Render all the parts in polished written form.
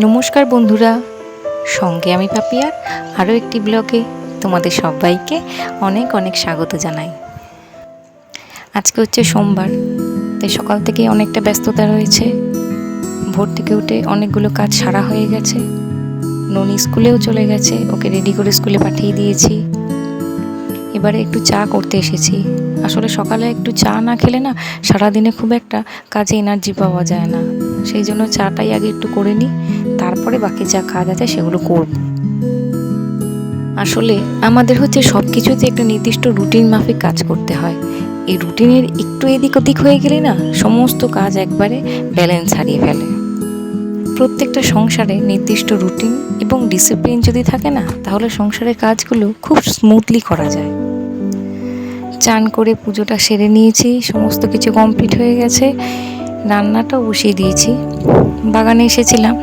নমস্কার বন্ধুরা, সঙ্গে আমি পাপিয়ার আরও একটি ব্লগে তোমাদের সবাইকে অনেক অনেক স্বাগত জানাই। আজকে হচ্ছে সোমবার, তাই সকাল থেকে অনেকটা ব্যস্ততা রয়েছে। ভোর থেকে উঠে অনেকগুলো কাজ সারা হয়ে গেছে। ননি স্কুলেও চলে গেছে, ওকে রেডি করে স্কুলে পাঠিয়ে দিয়েছি। এবারে একটু চা করতে এসেছি। আসলে সকালে একটু চা না খেলে না সারাদিনে খুব একটা কাজে এনার্জি পাওয়া যায় না, সেই জন্য চাটাই আগে একটু করে নিই, তারপরে বাকি যা কাজ আছে সেগুলো করব। আসলে আমাদের হচ্ছে সব কিছুতে একটা নির্দিষ্ট রুটিন মাফিক কাজ করতে হয়। এই রুটিনের একটু এদিক ওদিক হয়ে গেলে না সমস্ত কাজ একবারে ব্যালেন্স হারিয়ে ফেলে। প্রত্যেকটা সংসারে নির্দিষ্ট রুটিন এবং ডিসিপ্লিন যদি থাকে না, তাহলে সংসারের কাজগুলো খুব স্মুথলি করা যায়। চান করে পুজোটা সেরে নিয়েছি, সমস্ত কিছু কমপ্লিট হয়ে গেছে। রান্নাটাও বসিয়ে দিয়েছি। বাগানে এসেছিলাম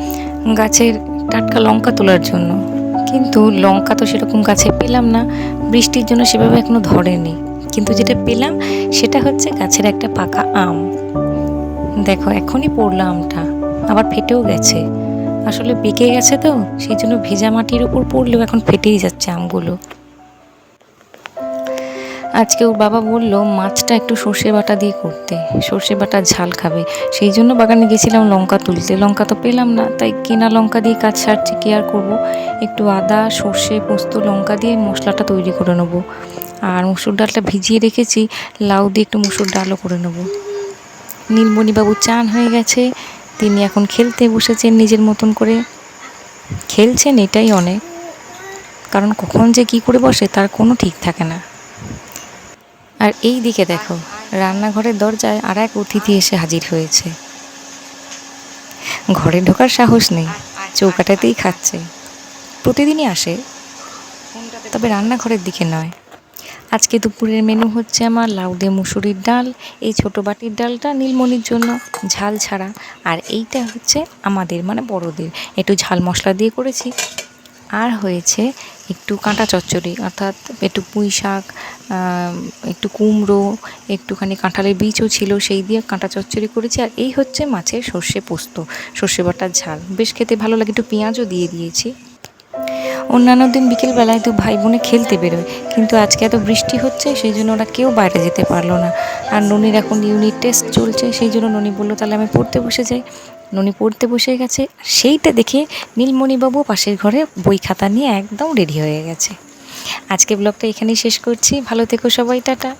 গাছের টাটকা লঙ্কা তোলার জন্য, কিন্তু লঙ্কা তো সেরকম গাছে পেলাম না, বৃষ্টির জন্য সেভাবে এখনো ধরেনি। কিন্তু যেটা পেলাম সেটা হচ্ছে গাছের একটা পাকা আম। দেখো এখনই পড়লো আমটা, আবার ফেটেও গেছে। আসলে পেকে গেছে তো, সেই জন্য ভেজা মাটির উপর পড়লেও এখন ফেটেই যাচ্ছে আমগুলো। আজকে ওর বাবা বললো মাছটা একটু সর্ষে বাটা দিয়ে করতে, সর্ষে বাটার ঝাল খাবে। সেই জন্য বাগানে গেছিলাম লঙ্কা তুলতে, লঙ্কা তো পেলাম না, তাই কেনা লঙ্কা দিয়ে কাজ সারছি, কি আর করবো। একটু আদা, সর্ষে, পোস্ত, লঙ্কা দিয়ে মশলাটা তৈরি করে নেবো। আর মুসুর ডালটা ভিজিয়ে রেখেছি, লাউ দিয়ে একটু মুসুর ডালও করে নেবো। নীলমণিবাবু চান হয়ে গেছে, তিনি এখন খেলতে বসেছেন, নিজের মতন করে খেলছেন, এটাই অনেক। কারণ কখন যে কি করে বসে তার কোনো ঠিক থাকে না। আর এই দিকে দেখো, রান্নাঘরের দরজায় আর এক অতিথি এসে হাজির হয়েছে। ঘরে ঢোকার সাহস নেই, চৌকাটাতেই খাচ্ছে। প্রতিদিনই আসে, তবে রান্নাঘরের দিকে নয়। আজকে দুপুরের মেনু হচ্ছে আমার লাউ দিয়ে মুসুরির ডাল। এই ছোটো বাটির ডালটা নীলমণির জন্য, ঝাল ছাড়া। আর এইটা হচ্ছে আমাদের মানে বড়দের, একটু ঝাল মশলা দিয়ে করেছি। আর হয়েছে একটু কাঁটা চচ্চড়ি, অর্থাৎ একটু পুঁই শাক, একটু কুমড়ো, একটুখানি কাঁঠালের বীজও ছিল, সেই দিয়ে কাঁটা চচ্চড়ি করেছি। আর এই হচ্ছে মাছের সর্ষে পোস্ত, সর্ষে বাটার ঝাল, বেশ খেতে ভালো লাগে। একটু পেঁয়াজও দিয়ে দিয়েছি। অন্যান্য দিন বিকেলবেলায় তো ভাই বোনে খেলতে বেরোয়, কিন্তু আজকে এত বৃষ্টি হচ্ছে, সেই জন্য ওরা কেউ বাইরে যেতে পারলো না। আর ননির এখন ইউনিট টেস্ট চলছে, সেই জন্য ননি বললো তাহলে আমি পড়তে বসে যাই। ননি পড়তে বসে গেছে, সেইটা দেখে নীলমণিবাবু পাশের ঘরে বই খাতা নিয়ে একদম রেডি হয়ে গেছে। আজকে ব্লগটা এখানেই শেষ করছি। ভালো থেকো সবাই, টাটা।